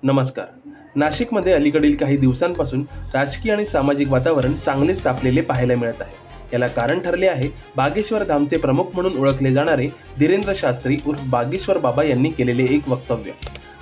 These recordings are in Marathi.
नमस्कार. नाशिकमध्ये अलीकडील काही दिवसांपासून राजकीय आणि सामाजिक वातावरण चांगलेच तापलेले पाहायला मिळत आहे. याला कारण ठरले आहे बागेश्वर धामचे प्रमुख म्हणून ओळखले जाणारे धीरेंद्र शास्त्री उर्फ बागेश्वर बाबा यांनी केलेले एक वक्तव्य.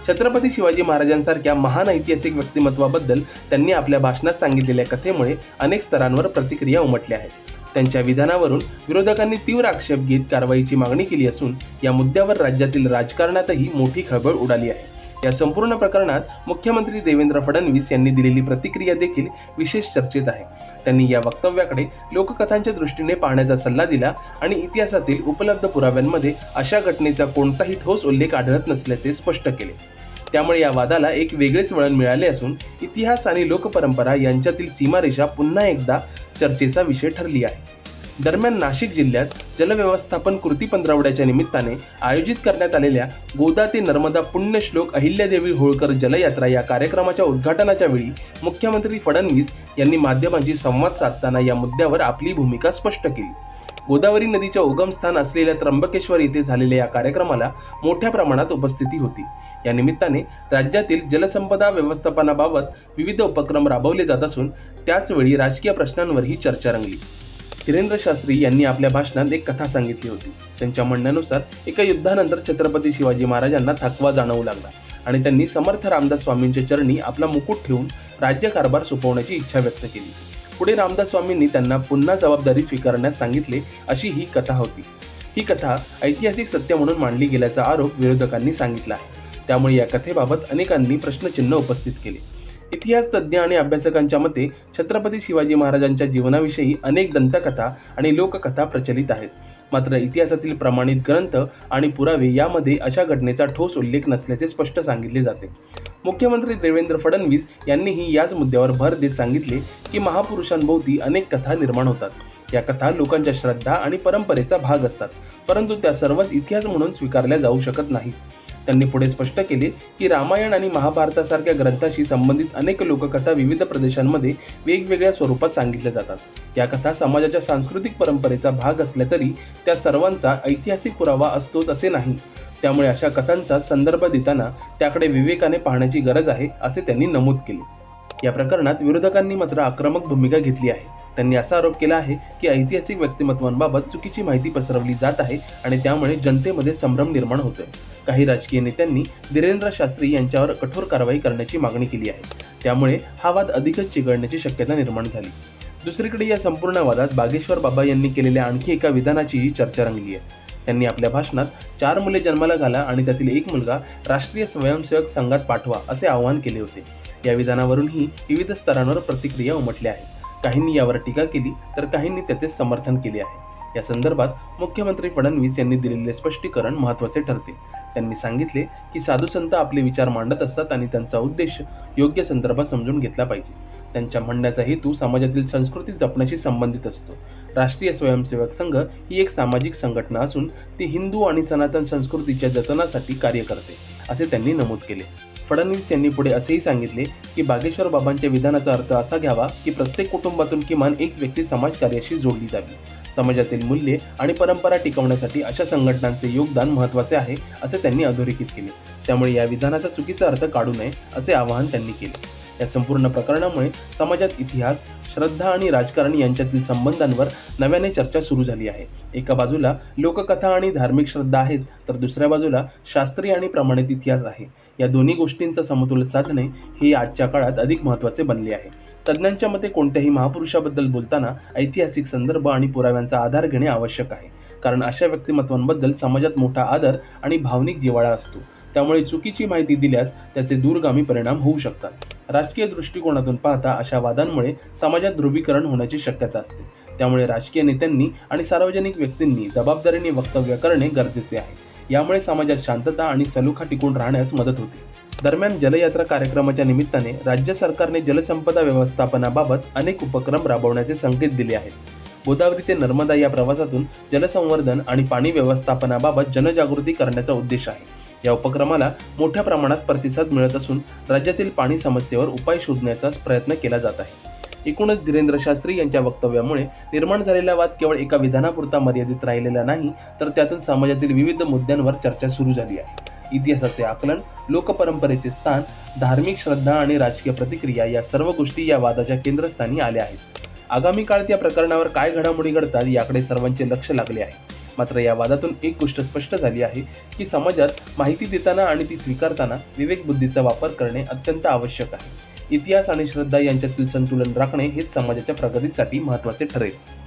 छत्रपती शिवाजी महाराजांसारख्या महान ऐतिहासिक व्यक्तिमत्वाबद्दल त्यांनी आपल्या भाषणात सांगितलेल्या कथेमुळे अनेक स्तरांवर प्रतिक्रिया उमटल्या आहेत. त्यांच्या विधानावरून विरोधकांनी तीव्र आक्षेप घेत कारवाईची मागणी केली असून या मुद्द्यावर राज्यातील राजकारणातही मोठी खळबळ उडाली आहे. या संपूर्ण प्रकरणात मुख्यमंत्री देवेंद्र फडणवीस यांनी दिलेली प्रतिक्रिया देखील विशेष चर्चेत आहे. त्यांनी या वक्तव्याकडे लोककथांच्या दृष्टीने पाहण्याचा सल्ला दिला आणि इतिहासातील उपलब्ध पुराव्यांमध्ये अशा घटनेचा कोणताही ठोस उल्लेख आढळत नसल्याचे स्पष्ट केले. त्यामुळे या वादाला एक वेगळेच वळण मिळाले असून इतिहास आणि लोकपरंपरा यांच्यातील सीमारेषा पुन्हा एकदा चर्चेचा विषय ठरली आहे. दरम्यान नाशिक जिल्ह्यात जलव्यवस्थापन कृती पंधरवड्याच्या निमित्ताने आयोजित करण्यात आलेल्या गोदा ते नर्मदा पुण्यश्लोक अहिल्यादेवी होळकर जलयात्रा या कार्यक्रमाच्या उद्घाटनाच्या वेळी मुख्यमंत्री फडणवीस यांनी माध्यमांशी संवाद साधताना या मुद्द्यावर आपली भूमिका स्पष्ट केली. गोदावरी नदीच्या उगमस्थान असलेल्या त्र्यंबकेश्वर येथे झालेल्या या कार्यक्रमाला मोठ्या प्रमाणात उपस्थिती होती. या निमित्ताने राज्यातील जलसंपदा व्यवस्थापनाबाबत विविध उपक्रम राबवले जात असून त्याचवेळी राजकीय प्रश्नांवरही चर्चा रंगली. धीरेंद्र शास्त्री यांनी आपल्या भाषणात एक कथा सांगितली होती. त्यांच्या म्हणण्यानुसार एका युद्धानंतर छत्रपती शिवाजी महाराजांना थकवा जाणवू लागला आणि त्यांनी समर्थ रामदास स्वामींच्या चरणी आपला मुकुट ठेवून राज्यकारभार सोपवण्याची इच्छा व्यक्त केली. पुढे रामदास स्वामींनी त्यांना पुन्हा जबाबदारी स्वीकारण्यास सांगितले अशी ही कथा होती. ही कथा ऐतिहासिक सत्य म्हणून मांडली गेल्याचा आरोप विरोधकांनी सांगितला आहे. त्यामुळे या कथेबाबत अनेकांनी प्रश्नचिन्ह उपस्थित केले. इतिहास तज्ज्ञ आणि अभ्यासकांच्या मते छत्रपती शिवाजी महाराजांच्या जीवनाविषयी अनेक दंतकथा आणि लोककथा प्रचलित आहेत. मात्र इतिहासातील प्रमाणित ग्रंथ आणि पुरावे यामध्ये अशा घटनेचा ठोस उल्लेख नसल्याचे स्पष्ट सांगितले जाते. मुख्यमंत्री देवेंद्र फडणवीस यांनीही याच मुद्द्यावर भर देत सांगितले की महापुरुषांभोवती अनेक कथा निर्माण होतात. या कथा लोकांच्या श्रद्धा आणि परंपरेचा भाग असतात, परंतु त्या सर्वच इतिहास म्हणून स्वीकारल्या जाऊ शकत नाहीत. त्यांनी पुढे स्पष्ट केले की रामायण आणि महाभारतासारख्या ग्रंथाशी संबंधित अनेक लोककथा विविध प्रदेशांमध्ये वेगवेगळ्या स्वरूपात सांगितल्या जातात. या कथा समाजाच्या सांस्कृतिक परंपरेचा भाग असल्या तरी त्या सर्वांचा ऐतिहासिक पुरावा असतोच असे नाही. त्यामुळे अशा कथांचा संदर्भ देताना त्याकडे विवेकाने पाहण्याची गरज आहे असे त्यांनी नमूद केले. या प्रकरणात विरोधकांनी मात्र आक्रमक भूमिका घेतली आहे. त्यांनी असा आरोप केला आहे की ऐतिहासिक व्यक्तिमत्वांबाबत चुकीची माहिती पसरवली जात आहे आणि त्यामुळे जनतेमध्ये संभ्रम निर्माण होतोय. काही राजकीय नेत्यांनी धीरेंद्र शास्त्री यांच्यावर कठोर कारवाई करण्याची मागणी केली आहे. त्यामुळे हा वाद अधिकच चिघळण्याची शक्यता निर्माण झाली. दुसरीकडे या संपूर्ण वादात बागेश्वर बाबा यांनी केलेल्या आणखी एका विधानाचीही चर्चा रंगली आहे. त्यांनी आपल्या भाषणात 4 मुले जन्माला घाला आणि त्यातील एक मुलगा राष्ट्रीय स्वयंसेवक संघात पाठवा असे आवाहन केले होते. या विधानावरूनही विविध स्तरांवर प्रतिक्रिया उमटल्या आहेत. काहींनी यावर टीका केली तर काहींनी त्याचे समर्थन केले आहे. या संदर्भात मुख्यमंत्री फडणवीस यांनी दिलेले स्पष्टीकरण महत्त्वाचे ठरते. त्यांनी सांगितले की साधू संत आपले विचार मांडत असतात आणि त्यांचा उद्देश योग्य संदर्भात समजून घेतला पाहिजे. त्यांच्या म्हणण्याचा हेतू समाजातील संस्कृती जपण्याशी संबंधित असतो. राष्ट्रीय स्वयंसेवक संघ ही एक सामाजिक संघटना असून ती हिंदू आणि सनातन संस्कृतीच्या जतनासाठी कार्य करते असे त्यांनी नमूद केले. फडणवीस यांनी पुढे असेही सांगितले की बागेश्वर बाबांच्या विधानाचा अर्थ असा घ्यावा की प्रत्येक कुटुंबातून किमान एक व्यक्ती समाजकार्याशी जोडली जावी. समाजातील मूल्ये आणि परंपरा टिकवण्यासाठी अशा संघटनांचे योगदान महत्त्वाचे आहे असे त्यांनी अधोरेखित केले. त्यामुळे या विधानाचा चुकीचा अर्थ काढू नये असे आवाहन त्यांनी केले. या संपूर्ण प्रकरणामुळे समाजात इतिहास, श्रद्धा आणि राजकारण यांच्यातील संबंधांवर नव्याने चर्चा सुरू झाली आहे. एका बाजूला लोककथा आणि धार्मिक श्रद्धा आहेत तर दुसऱ्या बाजूला शास्त्रीय आणि प्रमाणित इतिहास आहे. या दोन्ही गोष्टींचा समतोल साधणे हे आजच्या काळात अधिक महत्त्वाचे बनले आहे. तज्ज्ञांच्या मते कोणत्याही महापुरुषाबद्दल बोलताना ऐतिहासिक संदर्भ आणि पुराव्यांचा आधार घेणे आवश्यक आहे, कारण अशा व्यक्तिमत्वांबद्दल समाजात मोठा आदर आणि भावनिक जिव्हाळा असतो. त्यामुळे चुकीची माहिती दिल्यास त्याचे दूरगामी परिणाम होऊ शकतात. राजकीय दृष्टिकोनातून पाहता अशा वादांमुळे समाजात ध्रुवीकरण होण्याची शक्यता असते. त्यामुळे राजकीय नेत्यांनी आणि सार्वजनिक व्यक्तींनी जबाबदारीने वक्तव्य करणे गरजेचे आहे. यामुळे समाजात शांतता आणि सलोखा टिकून राहण्यास मदत होते. दरम्यान जलयात्रा कार्यक्रमाच्या निमित्ताने राज्य सरकारने जलसंपदा व्यवस्थापनाबाबत अनेक उपक्रम राबवण्याचे संकेत दिले आहेत. गोदावरी ते नर्मदा या प्रवासातून जलसंवर्धन आणि पाणी व्यवस्थापनाबाबत जनजागृती करण्याचा उद्देश आहे. या उपक्रमाला मोठ्या प्रमाणात प्रतिसाद मिळत असून राज्यातील पाणी समस्येवर उपाय शोधण्याचा प्रयत्न केला जात आहे. एकूणच धीरेंद्र शास्त्री यांच्या वक्तव्यामुळे निर्माण झालेला वाद केवळ एका विधानापुरता मर्यादित राहिलेला नाही, तर त्यातून समाजातील विविध मुद्द्यांवर चर्चा सुरू झाली आहे. इतिहासाचे आकलन, लोकपरंपरेचे स्थान, धार्मिक श्रद्धा आणि राजकीय प्रतिक्रिया या सर्व गोष्टी या वादाच्या केंद्रस्थानी आल्या आहेत. आगामी काळात या प्रकरणावर काय घडामोडी घडतात याकडे सर्वांचे लक्ष लागले आहे. मात्र या वादातून एक गोष्ट स्पष्ट झाली आहे की समाजात माहिती देताना आणि ती स्वीकारताना विवेकबुद्धीचा वापर करणे अत्यंत आवश्यक आहे. इतिहास आणि श्रद्धा यांच्यातील संतुलन राखणे हेच समाजाच्या प्रगतीसाठी महत्त्वाचे ठरेल.